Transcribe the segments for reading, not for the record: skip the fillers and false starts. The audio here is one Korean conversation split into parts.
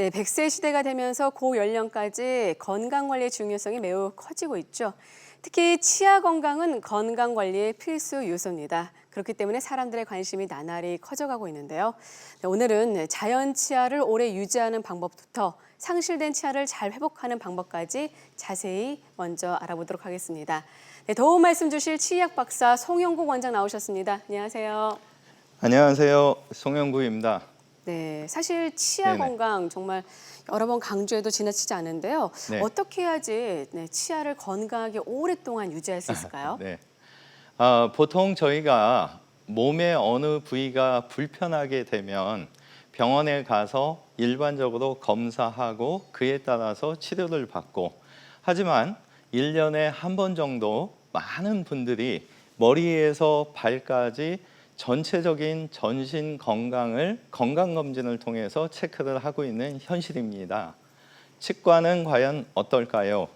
네, 100세 시대가 되면서 고연령까지 건강관리의 중요성이 매우 커지고 있죠. 특히 치아 건강은 건강관리의 필수 요소입니다. 그렇기 때문에 사람들의 관심이 나날이 커져가고 있는데요. 네, 오늘은 자연 치아를 오래 유지하는 방법부터 상실된 치아를 잘 회복하는 방법까지 자세히 먼저 알아보도록 하겠습니다. 네, 도움 말씀 주실 치의학 박사 송영국 원장 나오셨습니다. 안녕하세요. 안녕하세요. 송영구입니다. 네, 사실 치아 네네. 건강 정말 여러 번 강조해도 지나치지 않은데요. 네. 어떻게 해야지 치아를 건강하게 오랫동안 유지할 수 있을까요? 네. 보통 저희가 몸의 어느 부위가 불편하게 되면 병원에 가서 일반적으로 검사하고 그에 따라서 치료를 받고, 하지만 1년에 한 번 정도 많은 분들이 머리에서 발까지 전체적인 전신 건강을 건강검진을 통해서 체크를 하고 있는 현실입니다. 치과는 과연 어떨까요?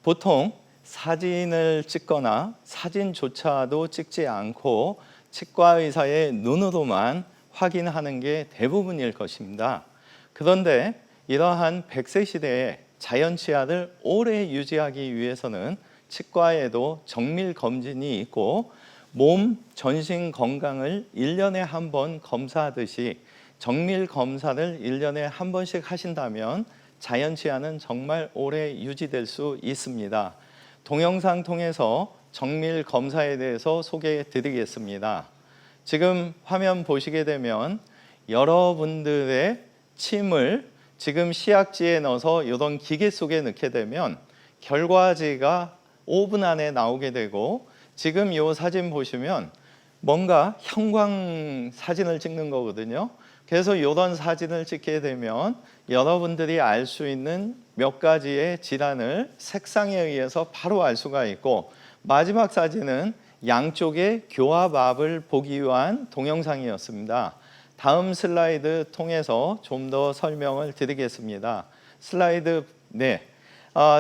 보통 사진을 찍거나 사진조차도 찍지 않고 치과 의사의 눈으로만 확인하는 게 대부분일 것입니다. 그런데 이러한 100세 시대에 자연 치아를 오래 유지하기 위해서는 치과에도 정밀 검진이 있고, 몸 전신 건강을 1년에 한 번 검사하듯이 정밀 검사를 1년에 한 번씩 하신다면 자연 치아는 정말 오래 유지될 수 있습니다. 동영상 통해서 정밀 검사에 대해서 소개해 드리겠습니다. 지금 화면 보시게 되면 여러분들의 침을 지금 시약지에 넣어서 이런 기계 속에 넣게 되면 결과지가 5분 안에 나오게 되고, 지금 이 사진 보시면 뭔가 형광 사진을 찍는 거거든요. 그래서 이런 사진을 찍게 되면 여러분들이 알 수 있는 몇 가지의 질환을 색상에 의해서 바로 알 수가 있고, 마지막 사진은 양쪽의 교합압을 보기 위한 동영상이었습니다. 다음 슬라이드 통해서 좀 더 설명을 드리겠습니다. 슬라이드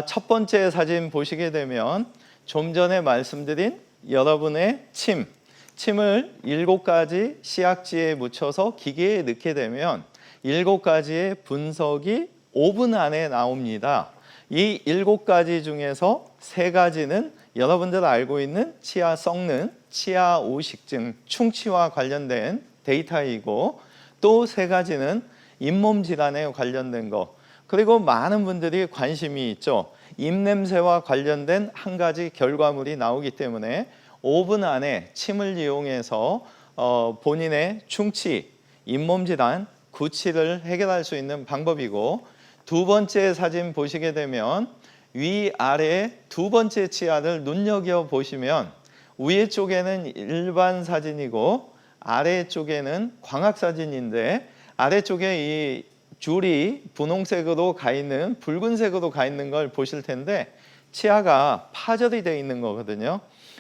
첫 번째 사진 보시게 되면 좀 전에 말씀드린 여러분의 침을 7가지 시약지에 묻혀서 기계에 넣게 되면 7가지의 분석이 5분 안에 나옵니다. 이 7가지 중에서 3가지는 여러분들 알고 있는 치아 썩는, 치아 오식증, 충치와 관련된 데이터이고, 또 3가지는 잇몸 질환에 관련된 거, 그리고 많은 분들이 관심이 있죠. 입냄새와 관련된 한 가지 결과물이 나오기 때문에 5분 안에 침을 이용해서 본인의 충치, 잇몸 질환, 구취를 해결할 수 있는 방법이고, 두 번째 사진 보시게 되면 위아래 두 번째 치아를 눈여겨보시면 위에 쪽에는 일반 사진이고 아래쪽에는 광학 사진인데, 아래쪽에 이 줄이 분홍색으로 가 있는, 붉은색으로 가 있는 걸 보실 텐데 치아가 파절이 되어 있는 거거든요.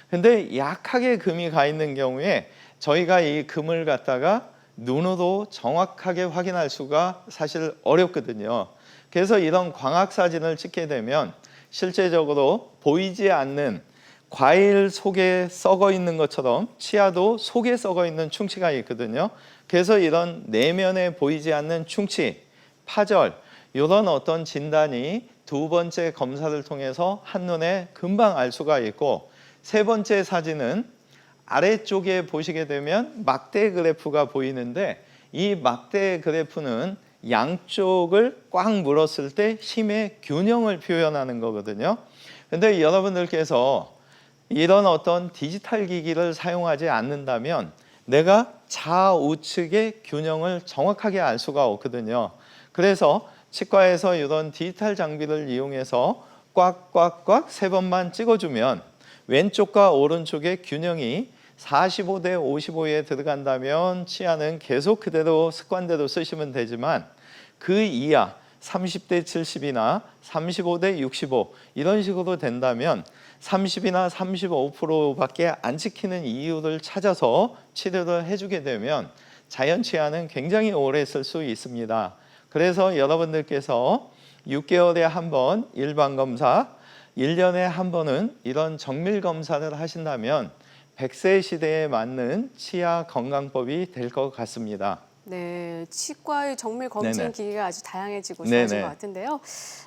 근데 약하게 금이 가 있는 경우에 저희가 이 금을 갖다가 눈으로 정확하게 확인할 수가 사실 어렵거든요. 그래서 이런 광학 사진을 찍게 되면 실제적으로 보이지 않는 과일 속에 썩어 있는 것처럼 치아도 속에 썩어 있는 충치가 있거든요. 그래서 이런 내면에 보이지 않는 충치, 파절, 이런 어떤 진단이 두 번째 검사를 통해서 한눈에 금방 알 수가 있고, 세 번째 사진은 아래쪽에 보시게 되면 막대 그래프가 보이는데, 이 막대 그래프는 양쪽을 꽉 물었을 때 힘의 균형을 표현하는 거거든요. 근데 여러분들께서 이런 어떤 디지털 기기를 사용하지 않는다면 내가 좌우측의 균형을 정확하게 알 수가 없거든요. 그래서 치과에서 이런 디지털 장비를 이용해서 꽉꽉꽉 3번만 찍어주면 왼쪽과 오른쪽의 균형이 45대 55에 들어간다면 치아는 계속 그대로 습관대로 쓰시면 되지만, 그 이하 30대 70이나 35대 65 이런 식으로 된다면 30이나 35%밖에 안 지키는 이유를 찾아서 치료를 해주게 되면 자연 치아는 굉장히 오래 쓸 수 있습니다. 그래서 여러분들께서 6개월에 한 번 일반 검사, 1년에 한 번은 이런 정밀 검사를 하신다면 100세 시대에 맞는 치아 건강법이 될 것 같습니다. 네, 치과의 정밀 검진 네네. 기계가 아주 다양해지고 네네. 좋아진 것 같은데요.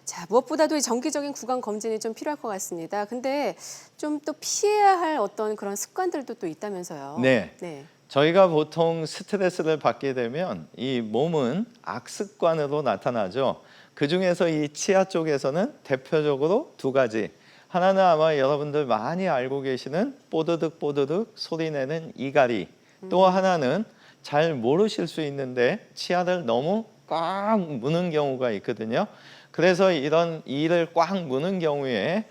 자, 무엇보다도 이 정기적인 구강 검진이 좀 필요할 것 같습니다. 근데 좀 또 피해야 할 어떤 그런 습관들도 또 있다면서요. 네. 네. 저희가 보통 스트레스를 받게 되면 이 몸은 악습관으로 나타나죠. 그중에서 이 치아 쪽에서는 대표적으로 두 가지. 하나는 아마 여러분들 많이 알고 계시는 뽀드득 뽀드득 소리 내는 이갈이. 또 하나는 잘 모르실 수 있는데 치아를 너무 꽉 무는 경우가 있거든요. 그래서 이런 이를 꽉 무는 경우에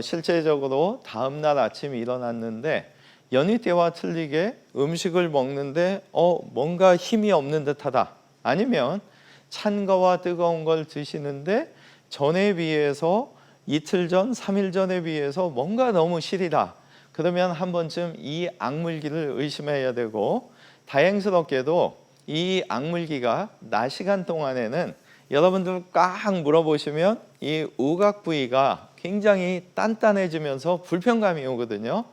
실제적으로 다음 날 아침에 일어났는데 연희 때와 틀리게 음식을 먹는데 뭔가 힘이 없는 듯하다. 아니면 찬 거와 뜨거운 걸 드시는데 전에 비해서 이틀 전, 3일 전에 비해서 뭔가 너무 시리다. 그러면 한 번쯤 이 악물기를 의심해야 되고, 다행스럽게도 이 악물기가 낮 시간 동안에는 여러분들 꽉 물어보시면 이 우각 부위가 굉장히 단단해지면서 불편감이 오거든요.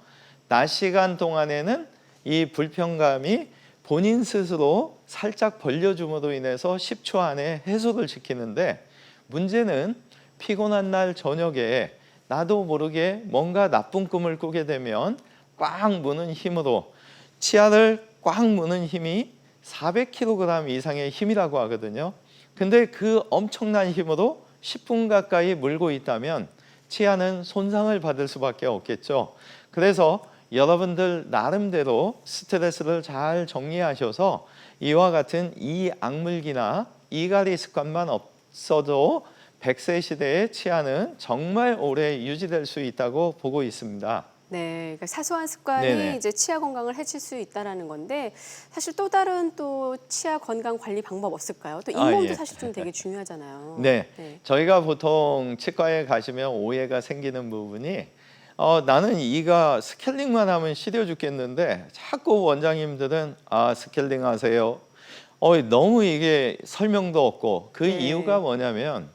낮 시간 동안에는 이 불편감이 본인 스스로 살짝 벌려줌으로 인해서 10초 안에 해소를 시키는데, 문제는 피곤한 날 저녁에 나도 모르게 뭔가 나쁜 꿈을 꾸게 되면 꽉 무는 힘으로, 치아를 꽉 무는 힘이 400kg 이상의 힘이라고 하거든요. 근데 그 엄청난 힘으로 10분 가까이 물고 있다면 치아는 손상을 받을 수밖에 없겠죠. 그래서 여러분들 나름대로 스트레스를 잘 정리하셔서 이와 같은 이 악물기나 이갈이 습관만 없어도 100세 시대의 치아는 정말 오래 유지될 수 있다고 보고 있습니다. 네, 그러니까 사소한 습관이 네네. 이제 치아 건강을 해칠 수 있다라는 건데 사실 또 다른 또 치아 건강 관리 방법 없을까요? 또 잇몸도 예. 사실 좀 되게 중요하잖아요. 네, 네. 저희가 보통 치과에 가시면 오해가 생기는 부분이 나는 이가 스케일링만 하면 시려 죽겠는데 자꾸 원장님들은 스케일링 하세요. 너무 이게 설명도 없고 그 네. 이유가 뭐냐면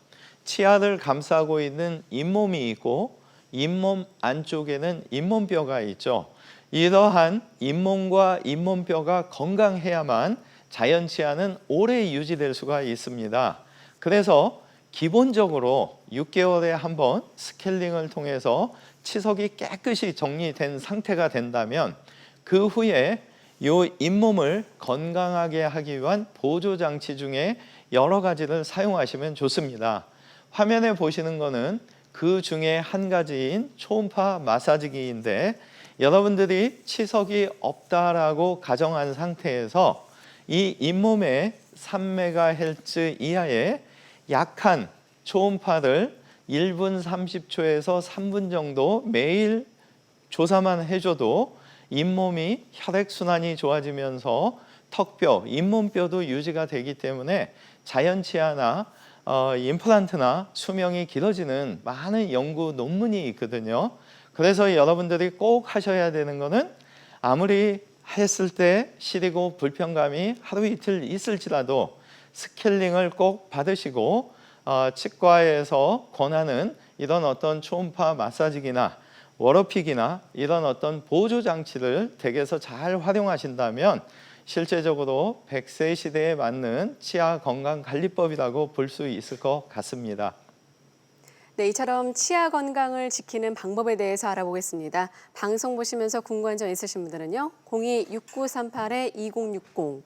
치아를 감싸고 있는 잇몸이 있고 잇몸 안쪽에는 잇몸뼈가 있죠. 이러한 잇몸과 잇몸뼈가 건강해야만 자연 치아는 오래 유지될 수가 있습니다. 그래서 기본적으로 6개월에 한 번 스케일링을 통해서 치석이 깨끗이 정리된 상태가 된다면 그 후에 이 잇몸을 건강하게 하기 위한 보조 장치 중에 여러 가지를 사용하시면 좋습니다. 화면에 보시는 거는 그 중에 한 가지인 초음파 마사지기인데, 여러분들이 치석이 없다라고 가정한 상태에서 이 잇몸의 3MHz 이하의 약한 초음파를 1분 30초에서 3분 정도 매일 조사만 해줘도 잇몸이 혈액순환이 좋아지면서 턱뼈, 잇몸뼈도 유지가 되기 때문에 자연 치아나 임플란트나 수명이 길어지는 많은 연구 논문이 있거든요. 그래서 여러분들이 꼭 하셔야 되는 거는, 아무리 했을 때 시리고 불편감이 하루 이틀 있을지라도 스케일링을 꼭 받으시고 치과에서 권하는 이런 어떤 초음파 마사지기나 워러픽이나 이런 어떤 보조 장치를 댁에서 잘 활용하신다면 실제적으로 100세 시대에 맞는 치아 건강 관리법이라고 볼 수 있을 것 같습니다. 네, 이처럼 치아 건강을 지키는 방법에 대해서 알아보겠습니다. 방송 보시면서 궁금한 점 있으신 분들은요. 02-6938-2060,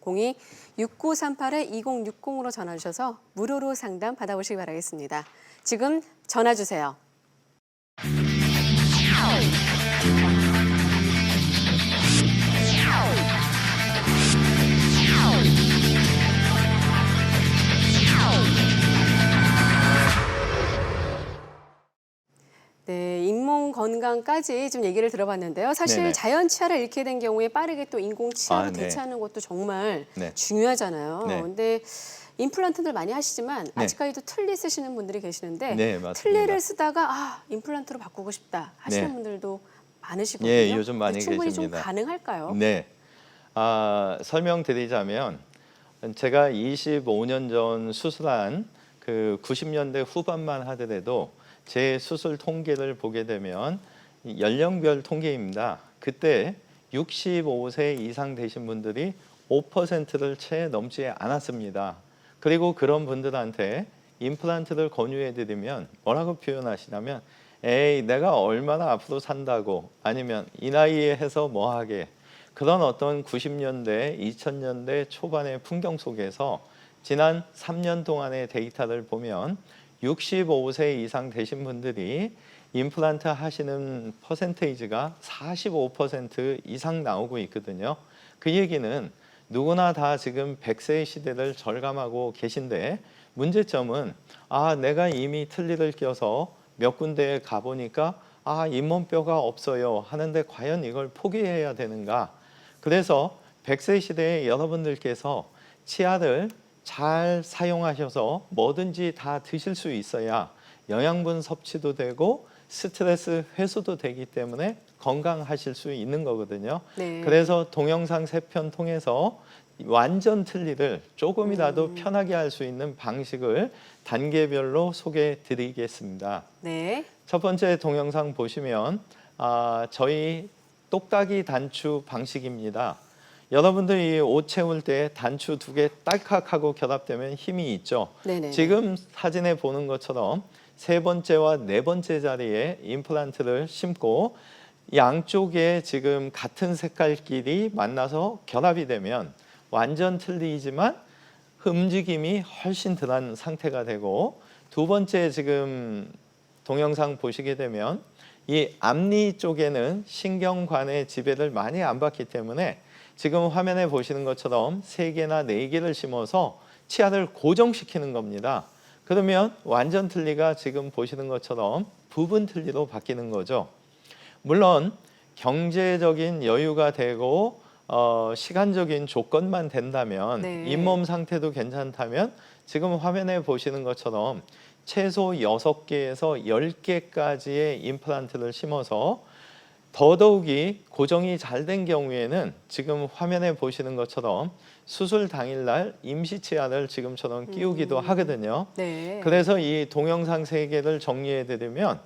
02-6938-2060으로 전화 주셔서 무료로 상담 받아보시기 바라겠습니다. 지금 전화 주세요. 네, 잇몸 건강까지 좀 얘기를 들어봤는데요. 사실 네네. 자연 치아를 잃게 된 경우에 빠르게 또 인공 치아로 네. 대체하는 것도 정말 네. 중요하잖아요. 네. 근데 임플란트들 많이 하시지만 네. 아직까지도 틀니 쓰시는 분들이 계시는데 네, 맞습니다. 틀니를 쓰다가 임플란트로 바꾸고 싶다 하시는 네. 분들도 많으시거든요. 예, 요즘 많이 근데 충분히 계십니다. 좀 가능할까요? 네, 설명드리자면 제가 25년 전 수술한 그 90년대 후반만 하더라도 제 수술 통계를 보게 되면 연령별 통계입니다. 그때 65세 이상 되신 분들이 5%를 채 넘지 않았습니다. 그리고 그런 분들한테 임플란트를 권유해드리면 뭐라고 표현하시냐면 에이 내가 얼마나 앞으로 산다고 아니면 이 나이에 해서 뭐하게 그런 어떤 90년대, 2000년대 초반의 풍경 속에서 지난 3년 동안의 데이터를 보면 65세 이상 되신 분들이 임플란트 하시는 퍼센테이지가 45% 이상 나오고 있거든요. 그 얘기는 누구나 다 지금 100세의 시대를 절감하고 계신데 문제점은 내가 이미 틀니를 껴서 몇 군데에 가보니까 잇몸뼈가 없어요 하는데 과연 이걸 포기해야 되는가? 그래서 100세 시대에 여러분들께서 치아를 잘 사용하셔서 뭐든지 다 드실 수 있어야 영양분 섭취도 되고 스트레스 해소도 되기 때문에 건강하실 수 있는 거거든요. 네. 그래서 동영상 3편 통해서 완전 틀니를 조금이라도 편하게 할 수 있는 방식을 단계별로 소개해 드리겠습니다. 네. 첫 번째 동영상 보시면 저희 똑딱이 단추 방식입니다. 여러분들이 옷 채울 때 단추 2개 딸깍하고 결합되면 힘이 있죠. 네네. 지금 사진에 보는 것처럼 3번째와 4번째 자리에 임플란트를 심고 양쪽에 지금 같은 색깔끼리 만나서 결합이 되면 완전 틀니이지만 움직임이 훨씬 덜한 상태가 되고 두 번째 지금 동영상 보시게 되면 이 앞니 쪽에는 신경관의 지배를 많이 안 받기 때문에 지금 화면에 보시는 것처럼 3개나 4개를 심어서 치아를 고정시키는 겁니다. 그러면 완전 틀니가 지금 보시는 것처럼 부분 틀니로 바뀌는 거죠. 물론 경제적인 여유가 되고 시간적인 조건만 된다면 네. 잇몸 상태도 괜찮다면 지금 화면에 보시는 것처럼 최소 6개에서 10개까지의 임플란트를 심어서 더더욱이 고정이 잘 된 경우에는 지금 화면에 보시는 것처럼 수술 당일날 임시치아를 지금처럼 끼우기도 하거든요. 네. 그래서 이 동영상 3개를 정리해드리면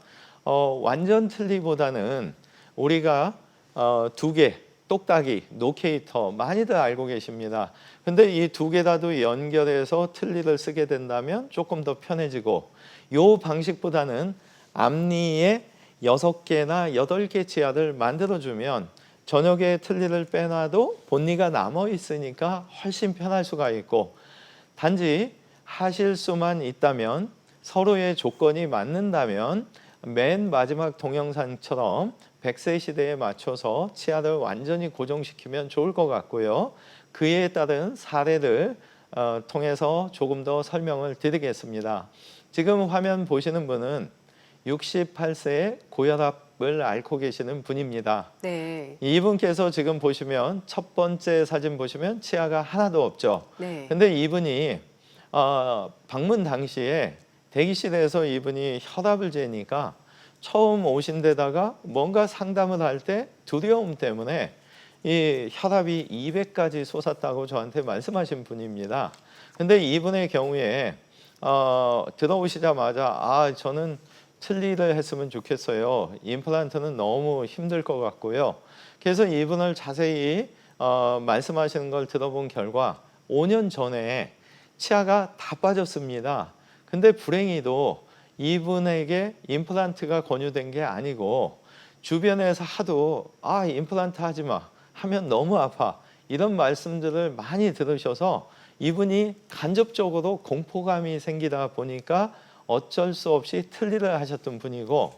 완전 틀니보다는 우리가 2개, 똑딱이, 노케이터 많이들 알고 계십니다. 근데 이 2개 다도 연결해서 틀니를 쓰게 된다면 조금 더 편해지고 이 방식보다는 앞니에 6개나 8개 치아를 만들어주면 저녁에 틀니를 빼놔도 본니가 남아있으니까 훨씬 편할 수가 있고 단지 하실 수만 있다면 서로의 조건이 맞는다면 맨 마지막 동영상처럼 100세 시대에 맞춰서 치아를 완전히 고정시키면 좋을 것 같고요. 그에 따른 사례를 통해서 조금 더 설명을 드리겠습니다. 지금 화면 보시는 분은 68세의 고혈압을 앓고 계시는 분입니다. 네. 이분께서 지금 보시면 첫 번째 사진 보시면 치아가 하나도 없죠. 네. 근데 이분이 방문 당시에 대기실에서 이분이 혈압을 재니까 처음 오신 데다가 뭔가 상담을 할 때 두려움 때문에 이 혈압이 200까지 솟았다고 저한테 말씀하신 분입니다. 근데 이분의 경우에 들어오시자마자 저는 틀니를 했으면 좋겠어요. 임플란트는 너무 힘들 것 같고요. 그래서 이분을 자세히 말씀하시는 걸 들어본 결과 5년 전에 치아가 다 빠졌습니다. 근데 불행히도 이분에게 임플란트가 권유된 게 아니고 주변에서 하도 임플란트 하지 마 하면 너무 아파 이런 말씀들을 많이 들으셔서 이분이 간접적으로 공포감이 생기다 보니까 어쩔 수 없이 틀니를 하셨던 분이고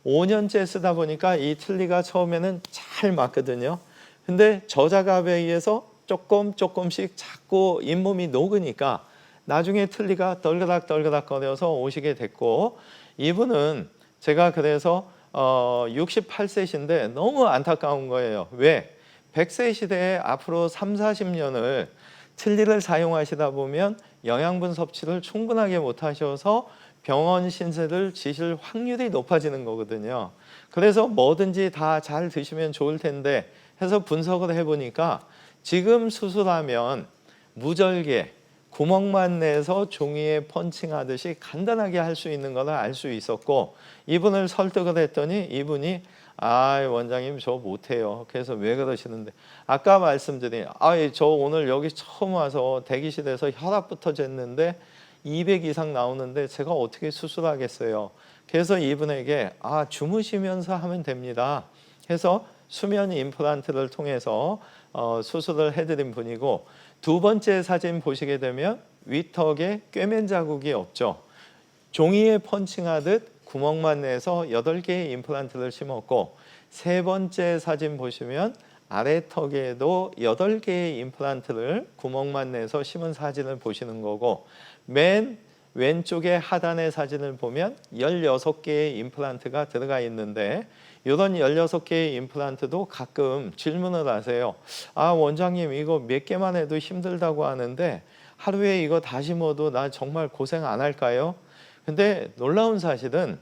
5년째 쓰다 보니까 이 틀니가 처음에는 잘 맞거든요. 근데 저자갑에 의해서 조금씩 자꾸 잇몸이 녹으니까 나중에 틀니가 떨그락떨그락 거려서 오시게 됐고 이분은 제가 그래서 68세신데 너무 안타까운 거예요. 왜? 100세 시대에 앞으로 3, 40년을 틀니를 사용하시다 보면 영양분 섭취를 충분하게 못하셔서 병원 신세를 지실 확률이 높아지는 거거든요. 그래서 뭐든지 다 잘 드시면 좋을 텐데 해서 분석을 해보니까 지금 수술하면 무절개, 구멍만 내서 종이에 펀칭하듯이 간단하게 할 수 있는 걸 알 수 있었고 이분을 설득을 했더니 이분이 아, 원장님 저 못해요. 그래서 왜 그러시는데 아까 말씀드린 저 오늘 여기 처음 와서 대기실에서 혈압부터 쟀는데 200 이상 나오는데 제가 어떻게 수술하겠어요. 그래서 이분에게 주무시면서 하면 됩니다. 해서 수면 임플란트를 통해서 수술을 해드린 분이고, 두 번째 사진 보시게 되면 위턱에 꿰맨 자국이 없죠. 종이에 펀칭하듯 구멍만 내서 8개의 임플란트를 심었고, 세 번째 사진 보시면 아래턱에도 8개의 임플란트를 구멍만 내서 심은 사진을 보시는 거고, 맨 왼쪽의 하단의 사진을 보면 16개의 임플란트가 들어가 있는데, 이런 16개의 임플란트도 가끔 질문을 하세요. 원장님 이거 몇 개만 해도 힘들다고 하는데 하루에 이거 다 심어도 나 정말 고생 안 할까요? 근데 놀라운 사실은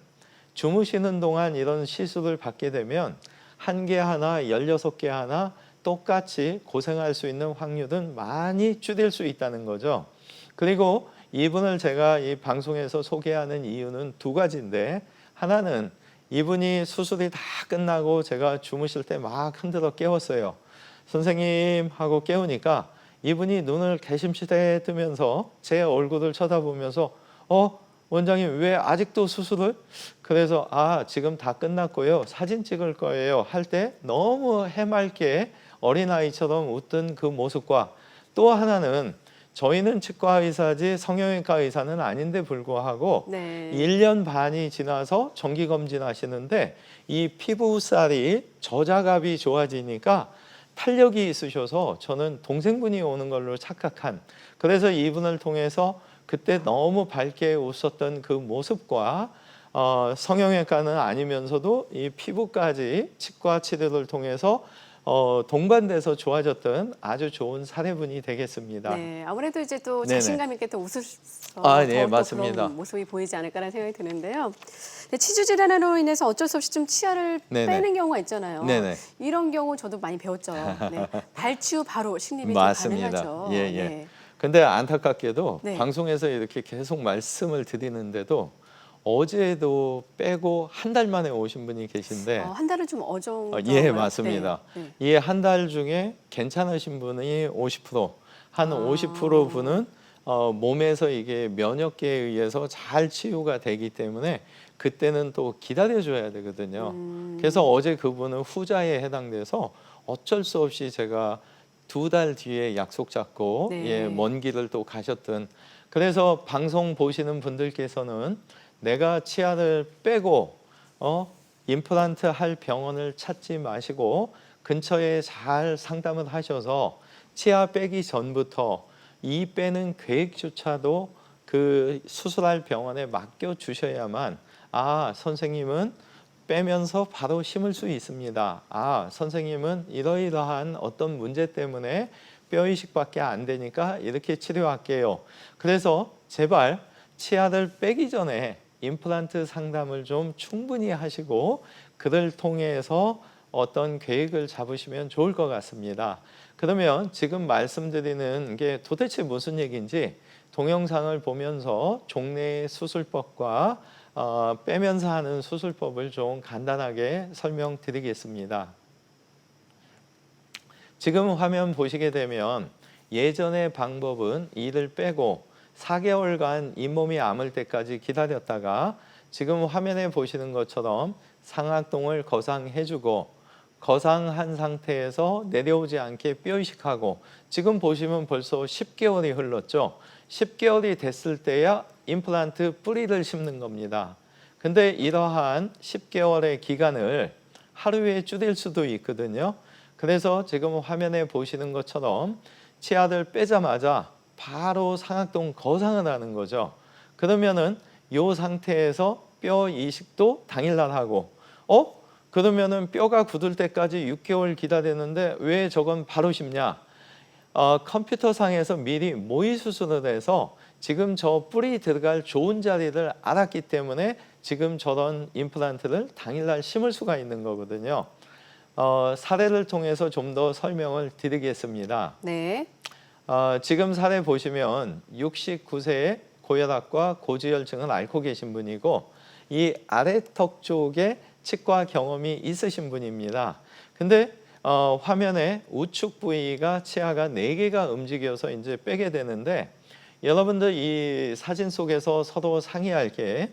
주무시는 동안 이런 시술을 받게 되면 1개 하나, 16개 하나 똑같이 고생할 수 있는 확률은 많이 줄일 수 있다는 거죠. 그리고 이분을 제가 이 방송에서 소개하는 이유는 두 가지인데, 하나는 이분이 수술이 다 끝나고 제가 주무실 때 막 흔들어 깨웠어요. 선생님 하고 깨우니까 이분이 눈을 개심시대 뜨면서 제 얼굴을 쳐다보면서 원장님 왜 아직도 수술을? 그래서 지금 다 끝났고요. 사진 찍을 거예요. 할 때 너무 해맑게 어린아이처럼 웃던 그 모습과, 또 하나는 저희는 치과 의사지 성형외과 의사는 아닌데 불구하고 네. 1년 반이 지나서 정기검진 하시는데 이 피부살이 저자갑이 좋아지니까 탄력이 있으셔서 저는 동생분이 오는 걸로 착각한, 그래서 이분을 통해서 그때 너무 밝게 웃었던 그 모습과 성형외과는 아니면서도 이 피부까지 치과 치료를 통해서 동반돼서 좋아졌던 아주 좋은 사례분이 되겠습니다. 네, 아무래도 이제 또 네네. 자신감 있게 또 웃으셔서 네, 더 맞습니다. 그런 모습이 보이지 않을까라는 생각이 드는데요. 네, 치주 질환으로 인해서 어쩔 수 없이 좀 치아를 네네. 빼는 경우가 있잖아요. 네네. 이런 경우 저도 많이 배웠죠. 네, 발치후 바로 식립이 좀 맞습니다. 가능하죠. 예. 네. 근데 안타깝게도 네. 방송에서 이렇게 계속 말씀을 드리는데도 어제도 빼고 한 달 만에 오신 분이 계신데, 한 달은 좀 어정쩡한가요? 예, 맞습니다. 네. 이 한 달 중에 괜찮으신 분이 50%, 한 50% 분은 몸에서 이게 면역계에 의해서 잘 치유가 되기 때문에 그때는 또 기다려줘야 되거든요. 그래서 어제 그분은 후자에 해당돼서 어쩔 수 없이 제가 2달 뒤에 약속 잡고 네. 먼 길을 또 가셨던, 그래서 방송 보시는 분들께서는 내가 치아를 빼고 임플란트 할 병원을 찾지 마시고 근처에 잘 상담을 하셔서 치아 빼기 전부터 이 빼는 계획조차도 그 수술할 병원에 맡겨 주셔야만 선생님은 빼면서 바로 심을 수 있습니다. 선생님은 이러이러한 어떤 문제 때문에 뼈 이식밖에 안 되니까 이렇게 치료할게요. 그래서 제발 치아를 빼기 전에 임플란트 상담을 좀 충분히 하시고 그를 통해서 어떤 계획을 잡으시면 좋을 것 같습니다. 그러면 지금 말씀드리는 게 도대체 무슨 얘기인지 동영상을 보면서 종래의 수술법과 빼면서 하는 수술법을 좀 간단하게 설명드리겠습니다. 지금 화면 보시게 되면 예전의 방법은 이를 빼고 4개월간 잇몸이 아물 때까지 기다렸다가 지금 화면에 보시는 것처럼 상악동을 거상해주고 거상한 상태에서 내려오지 않게 뼈 이식하고, 지금 보시면 벌써 10개월이 흘렀죠. 10개월이 됐을 때야 임플란트 뿌리를 심는 겁니다. 근데 이러한 10개월의 기간을 하루에 줄일 수도 있거든요. 그래서 지금 화면에 보시는 것처럼 치아를 빼자마자 바로 상악동 거상을 하는 거죠. 그러면은 이 상태에서 뼈 이식도 당일날 하고, 그러면은 뼈가 굳을 때까지 6개월 기다리는데 왜 저건 바로 심냐? 컴퓨터상에서 미리 모의 수술을 해서 지금 저 뿌리 들어갈 좋은 자리를 알았기 때문에 지금 저런 임플란트를 당일날 심을 수가 있는 거거든요. 사례를 통해서 좀 더 설명을 드리겠습니다. 네. 지금 사례 보시면 69세의 고혈압과 고지혈증을 앓고 계신 분이고, 이 아래턱 쪽에 치과 경험이 있으신 분입니다. 근데 화면에 우측 부위가 치아가 4개가 움직여서 이제 빼게 되는데 여러분들 이 사진 속에서 서로 상의할 게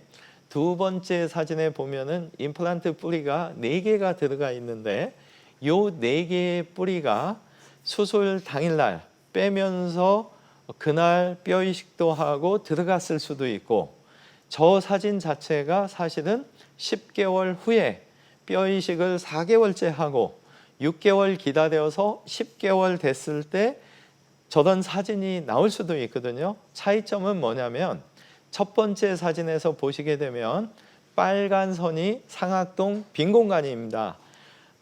두 번째 사진에 보면은 임플란트 뿌리가 4개가 들어가 있는데 요 4개의 뿌리가 수술 당일날 빼면서 그날 뼈 이식도 하고 들어갔을 수도 있고 저 사진 자체가 사실은 10개월 후에 뼈 이식을 4개월째 하고 6개월 기다려서 10개월 됐을 때 저런 사진이 나올 수도 있거든요. 차이점은 뭐냐면 첫 번째 사진에서 보시게 되면 빨간 선이 상악동 빈 공간입니다.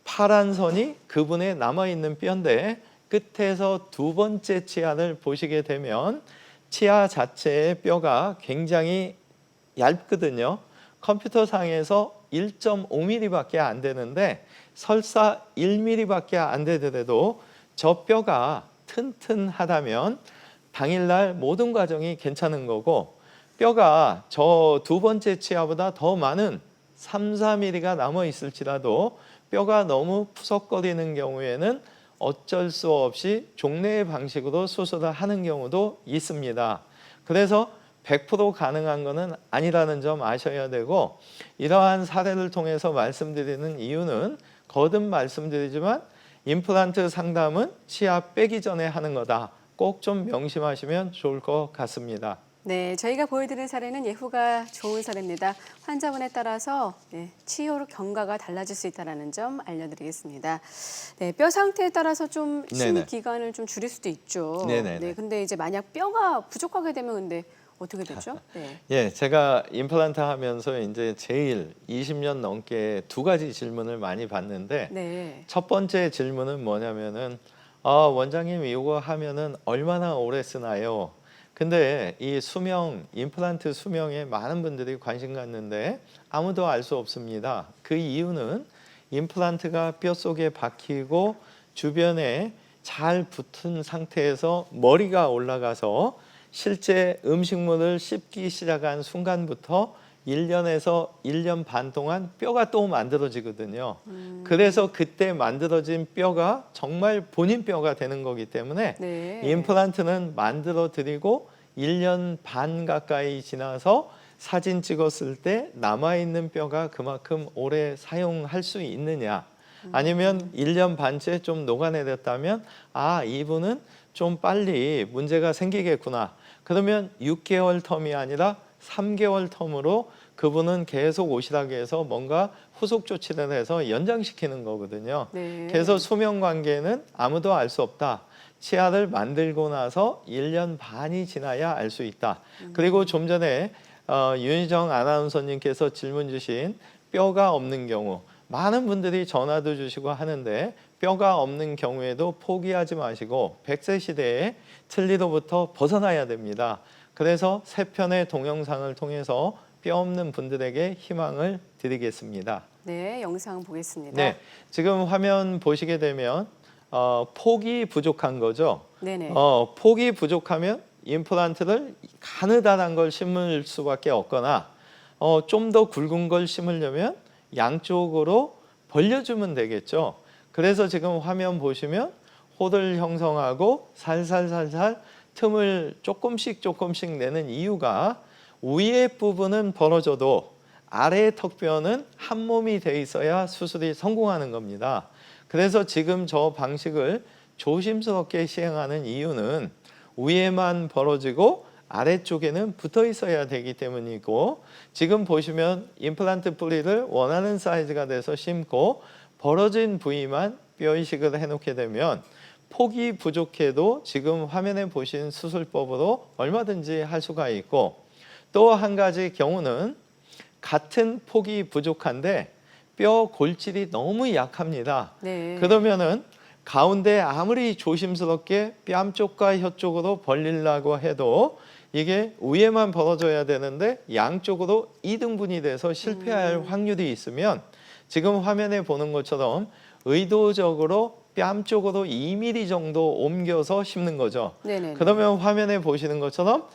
파란 선이 그분의 남아있는 뼈인데 끝에서 두 번째 치아를 보시게 되면 치아 자체의 뼈가 굉장히 얇거든요. 컴퓨터상에서 1.5mm밖에 안 되는데 설사 1mm밖에 안 되더라도 저 뼈가 튼튼하다면 당일날 모든 과정이 괜찮은 거고 뼈가 저 두 번째 치아보다 더 많은 3, 4mm가 남아 있을지라도 뼈가 너무 푸석거리는 경우에는 어쩔 수 없이 종래의 방식으로 수술을 하는 경우도 있습니다. 그래서 100% 가능한 것은 아니라는 점 아셔야 되고 이러한 사례를 통해서 말씀드리는 이유는 거듭 말씀드리지만 임플란트 상담은 치아 빼기 전에 하는 거다. 꼭 좀 명심하시면 좋을 것 같습니다. 네, 저희가 보여드린 사례는 예후가 좋은 사례입니다. 환자분에 따라서 치료 경과가 달라질 수 있다는 점 알려드리겠습니다. 네, 뼈 상태에 따라서 좀 심의 네네. 기간을 좀 줄일 수도 있죠. 네네네. 네, 근데 이제 만약 뼈가 부족하게 되면 근데 어떻게 되죠? 네. 예, 제가 임플란트 하면서 이제 제일 20년 넘게 두 가지 질문을 많이 받는데 네. 첫 번째 질문은 뭐냐면은 원장님 이거 하면은 얼마나 오래 쓰나요? 근데 이 수명, 임플란트 수명에 많은 분들이 관심 갖는데 아무도 알 수 없습니다. 그 이유는 임플란트가 뼈 속에 박히고 주변에 잘 붙은 상태에서 머리가 올라가서 실제 음식물을 씹기 시작한 순간부터 1년에서 1년 반 동안 뼈가 또 만들어지거든요. 그래서 그때 만들어진 뼈가 정말 본인 뼈가 되는 거기 때문에 네. 임플란트는 만들어 드리고 1년 반 가까이 지나서 사진 찍었을 때 남아있는 뼈가 그만큼 오래 사용할 수 있느냐 아니면 1년 반째 좀 녹아내렸다면 이분은 좀 빨리 문제가 생기겠구나. 그러면 6개월 텀이 아니라 3개월 텀으로 그분은 계속 오시라고 해서 뭔가 후속 조치를 해서 연장시키는 거거든요. 네. 그래서 수명 관계는 아무도 알 수 없다. 치아를 만들고 나서 1년 반이 지나야 알 수 있다. 그리고 좀 전에 윤희정 아나운서님께서 질문 주신 뼈가 없는 경우 많은 분들이 전화도 주시고 하는데 뼈가 없는 경우에도 포기하지 마시고 100세 시대에 틀니로부터 벗어나야 됩니다. 그래서 세 편의 동영상을 통해서 뼈 없는 분들에게 희망을 드리겠습니다. 네, 영상 보겠습니다. 네, 지금 화면 보시게 되면 폭이 부족한 거죠. 네네. 폭이 부족하면 임플란트를 가느다란 걸 심을 수밖에 없거나 좀 더 굵은 걸 심으려면 양쪽으로 벌려주면 되겠죠. 그래서 지금 화면 보시면 홀을 형성하고 살살살살 틈을 조금씩 내는 이유가 위에 부분은 벌어져도 아래 턱뼈는 한 몸이 돼 있어야 수술이 성공하는 겁니다. 그래서 지금 저 방식을 조심스럽게 시행하는 이유는 위에만 벌어지고 아래쪽에는 붙어 있어야 되기 때문이고 지금 보시면 임플란트 뿌리를 원하는 사이즈가 돼서 심고 벌어진 부위만 뼈 이식을 해놓게 되면 폭이 부족해도 지금 화면에 보신 수술법으로 얼마든지 할 수가 있고 또 한 가지 경우는 같은 폭이 부족한데 뼈 골질이 너무 약합니다. 네. 그러면은 가운데 아무리 조심스럽게 뺨 쪽과 혀 쪽으로 벌리려고 해도 이게 위에만 벌어져야 되는데 양쪽으로 이등분이 돼서 실패할 확률이 있으면 지금 화면에 보는 것처럼 의도적으로 뺨 쪽으로 2mm 정도 옮겨서 심는 거죠. 네네. 그러면 화면에 보시는 것처럼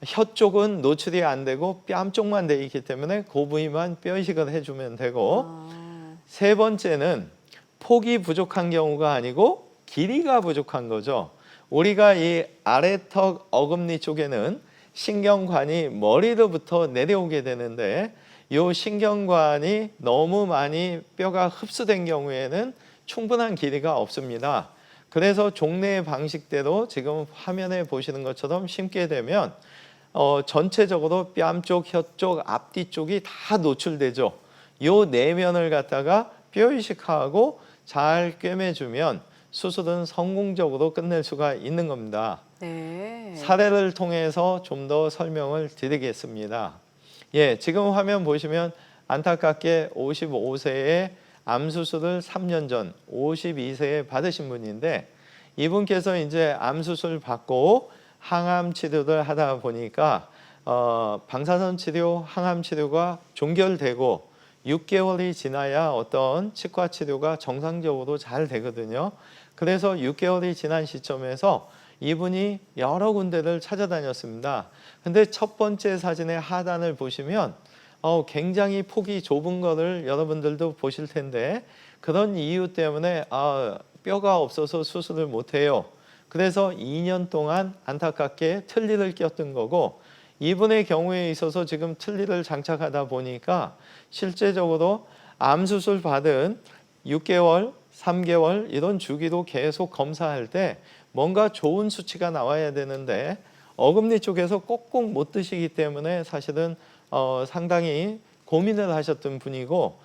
혀 쪽은 노출이 안 되고 뺨 쪽만 돼 있기 때문에 그 부위만 뼈 이식을 해주면 되고 세 번째는 폭이 부족한 경우가 아니고 길이가 부족한 거죠. 우리가 이 아래턱 어금니 쪽에는 신경관이 머리로부터 내려오게 되는데 이 신경관이 너무 많이 뼈가 흡수된 경우에는 충분한 길이가 없습니다. 그래서 종래의 방식대로 지금 화면에 보시는 것처럼 심게 되면 전체적으로 뺨 쪽, 혀 쪽, 앞뒤 쪽이 다 노출되죠. 요 내면을 갖다가 뼈 이식하고 잘 꿰매주면 수술은 성공적으로 끝낼 수가 있는 겁니다. 네. 사례를 통해서 좀 더 설명을 드리겠습니다. 예, 지금 화면 보시면 안타깝게 55세에 암 수술을 3년 전 52세에 받으신 분인데 이분께서 이제 암 수술 받고 항암 치료를 하다 보니까 방사선 치료, 항암 치료가 종결되고 6개월이 지나야 어떤 치과 치료가 정상적으로 잘 되거든요. 그래서 6개월이 지난 시점에서 이분이 여러 군데를 찾아다녔습니다. 근데 첫 번째 사진의 하단을 보시면 굉장히 폭이 좁은 거를 여러분들도 보실 텐데 그런 이유 때문에 뼈가 없어서 수술을 못해요. 그래서 2년 동안 안타깝게 틀니를 꼈던 거고 이분의 경우에 있어서 지금 틀니를 장착하다 보니까 실제적으로 암 수술 받은 6개월, 3개월 이런 주기로 계속 검사할 때 뭔가 좋은 수치가 나와야 되는데 어금니 쪽에서 꼭꼭 못 드시기 때문에 사실은 상당히 고민을 하셨던 분이고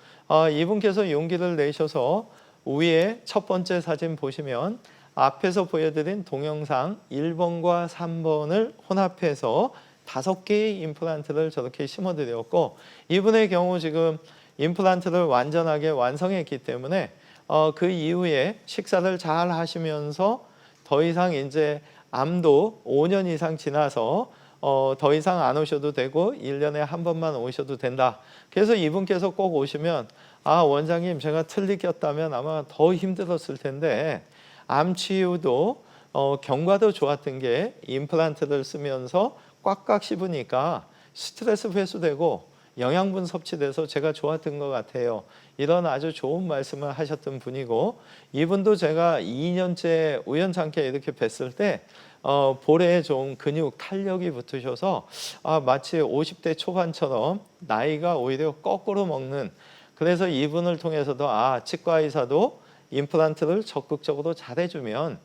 이분께서 용기를 내셔서 위에 첫 번째 사진 보시면 앞에서 보여드린 동영상 1번과 3번을 혼합해서 5개의 임플란트를 저렇게 심어드렸고 이분의 경우 지금 임플란트를 완전하게 완성했기 때문에 그 이후에 식사를 잘 하시면서 더 이상 이제 암도 5년 이상 지나서 더 이상 안 오셔도 되고 1년에 한 번만 오셔도 된다. 그래서 이분께서 꼭 오시면 원장님 제가 틀니 꼈다면 아마 더 힘들었을 텐데 암 치유도 경과도 좋았던 게 임플란트를 쓰면서 꽉꽉 씹으니까 스트레스 회수되고 영양분 섭취돼서 제가 좋았던 것 같아요. 이런 아주 좋은 말씀을 하셨던 분이고 이분도 제가 2년째 우연찮게 이렇게 뵀을 때 볼에 좀 근육 탄력이 붙으셔서 마치 50대 초반처럼 나이가 오히려 거꾸로 먹는 그래서 이분을 통해서도 치과 의사도 임플란트를 적극적으로 잘해주면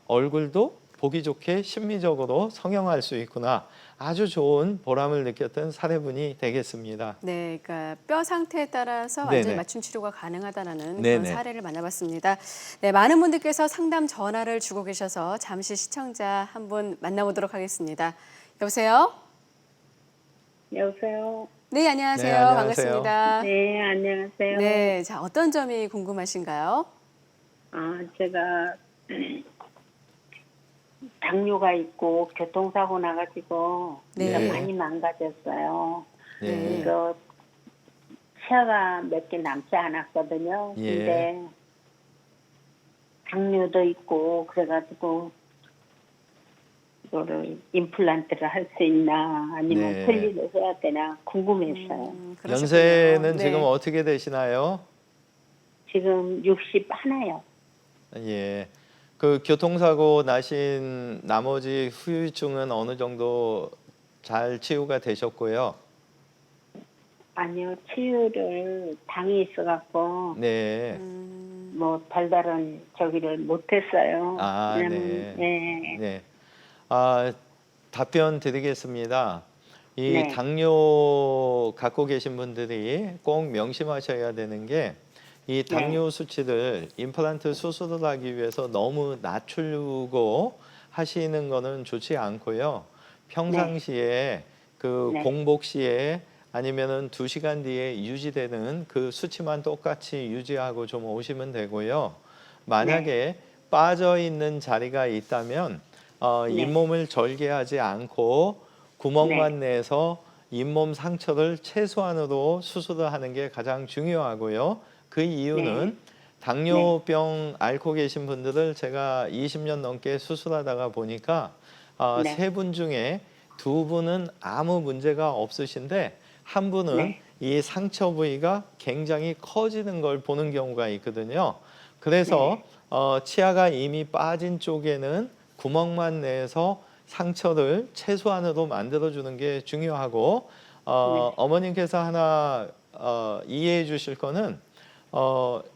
얼굴도 보기 좋게 심미적으로 성형할 수 있구나. 아주 좋은 보람을 느꼈던 사례분이 되겠습니다. 네, 그러니까 뼈 상태에 따라서 네네. 완전히 맞춤 치료가 가능하다는 네네. 그런 사례를 만나봤습니다. 네, 많은 분들께서 상담 전화를 주고 계셔서 잠시 시청자 한 분 만나보도록 하겠습니다. 여보세요? 여보세요. 네, 안녕하세요. 네, 안녕하세요. 반갑습니다. 네, 안녕하세요. 네, 자 어떤 점이 궁금하신가요? 제가 당뇨가 있고 교통사고 나가지고 네. 진짜 많이 망가졌어요. 네. 그래서 치아가 몇 개 남지 않았거든요. 예. 근데 당뇨도 있고 그래가지고 이거를 임플란트를 할 수 있나 아니면 네. 틀니를 해야 되나 궁금했어요. 그러셨군요. 연세는 네. 지금 어떻게 되시나요? 지금 61이요. 예. 그 교통사고 나신 나머지 후유증은 어느 정도 잘 치유가 되셨고요. 아니요, 치유를 당이 있어갖고 네. 뭐 별다른 저기를 못했어요. 네. 네. 네. 답변 드리겠습니다. 이 네. 당뇨 갖고 계신 분들이 꼭 명심하셔야 되는 게 이 당뇨 수치를 임플란트 수술을 하기 위해서 너무 낮추고 하시는 거는 좋지 않고요. 평상시에 그 네. 공복 시에 아니면은 2시간 뒤에 유지되는 그 수치만 똑같이 유지하고 좀 오시면 되고요. 만약에 빠져 있는 자리가 있다면 잇몸을 절개하지 않고 구멍만 내서 잇몸 상처를 최소한으로 수술을 하는 게 가장 중요하고요. 그 이유는 당뇨병 앓고 계신 분들을 제가 20년 넘게 수술하다가 보니까 3분 중에 2분은 아무 문제가 없으신데 한 분은 이 상처 부위가 굉장히 커지는 걸 보는 경우가 있거든요. 그래서 치아가 이미 빠진 쪽에는 구멍만 내서 상처를 최소한으로 만들어주는 게 중요하고 어머님께서 하나 이해해 주실 거는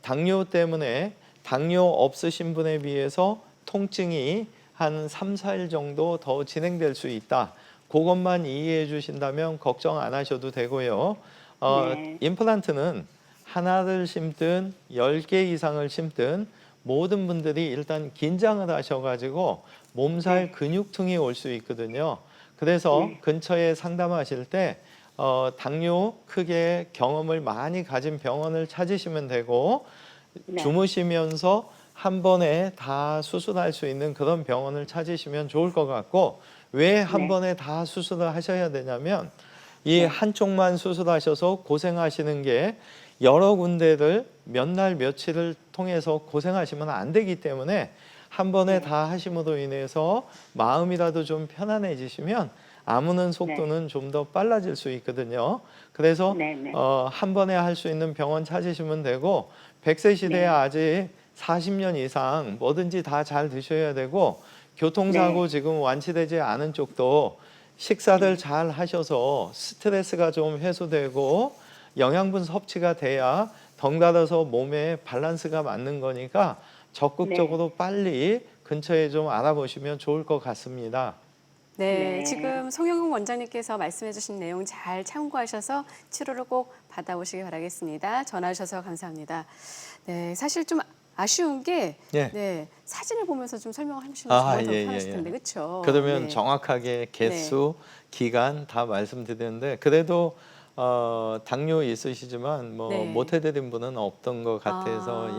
당뇨 때문에 당뇨 없으신 분에 비해서 통증이 한 3, 4일 정도 더 진행될 수 있다. 그것만 이해해 주신다면 걱정 안 하셔도 되고요. 네. 임플란트는 하나를 심든 10개 이상을 심든 모든 분들이 일단 긴장을 하셔가지고 몸살 근육통이 올 수 있거든요. 그래서 근처에 상담하실 때 당뇨 크게 경험을 많이 가진 병원을 찾으시면 되고 주무시면서 한 번에 다 수술할 수 있는 그런 병원을 찾으시면 좋을 것 같고 왜 한 번에 다 수술을 하셔야 되냐면 이 한쪽만 수술하셔서 고생하시는 게 여러 군데를 몇 날 며칠을 통해서 고생하시면 안 되기 때문에 한 번에 다 하심으로 인해서 마음이라도 좀 편안해지시면 아무는 속도는 좀 더 빨라질 수 있거든요. 그래서 한 번에 할 수 있는 병원 찾으시면 되고 100세 시대에 아직 40년 이상 뭐든지 다 잘 드셔야 되고 교통사고 지금 완치되지 않은 쪽도 식사를 잘 하셔서 스트레스가 좀 해소되고 영양분 섭취가 돼야 덩달아서 몸에 밸런스가 맞는 거니까 적극적으로 빨리 근처에 좀 알아보시면 좋을 것 같습니다. 네, 지금 송영국 원장님께서 말씀해 주신 내용 잘 참고하셔서 치료를 꼭 받아오시기 바라겠습니다. 전화 주셔서 감사합니다. 네, 사실 좀 아쉬운 게 사진을 보면서 좀 설명을 해주시면 정말 더 편하실 텐데, 그렇죠? 그러면 정확하게 개수, 기간 다 말씀드리는데 그래도 당뇨 있으시지만 못 해드린 분은 없던 것 같아서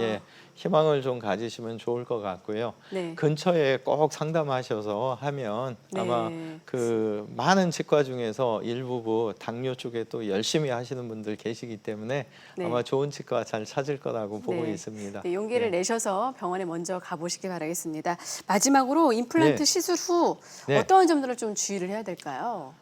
희망을 좀 가지시면 좋을 것 같고요. 근처에 꼭 상담하셔서 하면 아마 그 많은 치과 중에서 일부분 당뇨 쪽에 또 열심히 하시는 분들 계시기 때문에 아마 좋은 치과 잘 찾을 거라고 보고 있습니다. 용기를 내셔서 병원에 먼저 가보시기 바라겠습니다. 마지막으로 임플란트 시술 후 어떠한 점들을 좀 주의를 해야 될까요?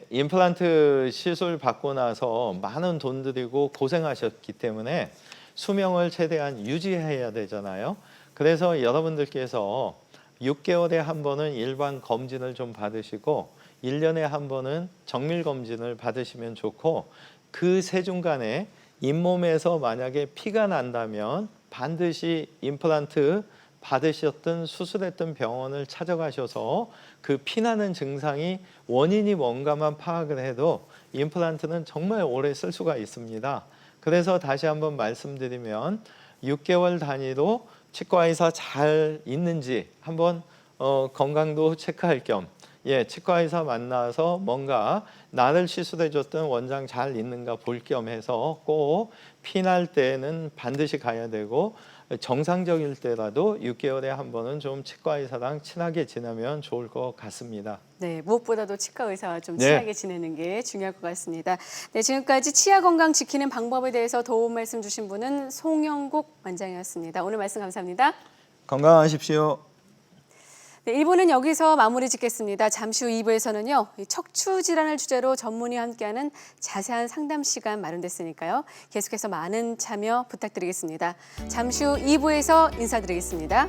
임플란트 시술 받고 나서 많은 돈 들이고 고생하셨기 때문에 수명을 최대한 유지해야 되잖아요. 그래서 여러분들께서 6개월에 한 번은 일반 검진을 좀 받으시고 1년에 한 번은 정밀 검진을 받으시면 좋고 그 세 중간에 잇몸에서 만약에 피가 난다면 반드시 임플란트 받으셨던 수술했던 병원을 찾아가셔서 그 피나는 증상이 원인이 뭔가만 파악을 해도 임플란트는 정말 오래 쓸 수가 있습니다. 그래서 다시 한번 말씀드리면 6개월 단위로 치과의사 잘 있는지 한번 건강도 체크할 겸 치과의사 만나서 뭔가 나를 시술해줬던 원장 잘 있는가 볼 겸 해서 꼭 피날 때는 반드시 가야 되고 정상적일 때라도 6개월에 한 번은 좀 치과의사랑 친하게 지내면 좋을 것 같습니다. 네, 무엇보다도 치과 의사와 좀 친하게 지내는 게 중요할 것 같습니다. 네, 지금까지 치아 건강 지키는 방법에 대해서 도움 말씀 주신 분은 송영국 원장이었습니다. 오늘 말씀 감사합니다. 건강하십시오. 네, 1부는 여기서 마무리 짓겠습니다. 잠시 후 2부에서는요. 척추 질환을 주제로 전문의 함께하는 자세한 상담 시간 마련됐으니까요. 계속해서 많은 참여 부탁드리겠습니다. 잠시 후 2부에서 인사드리겠습니다.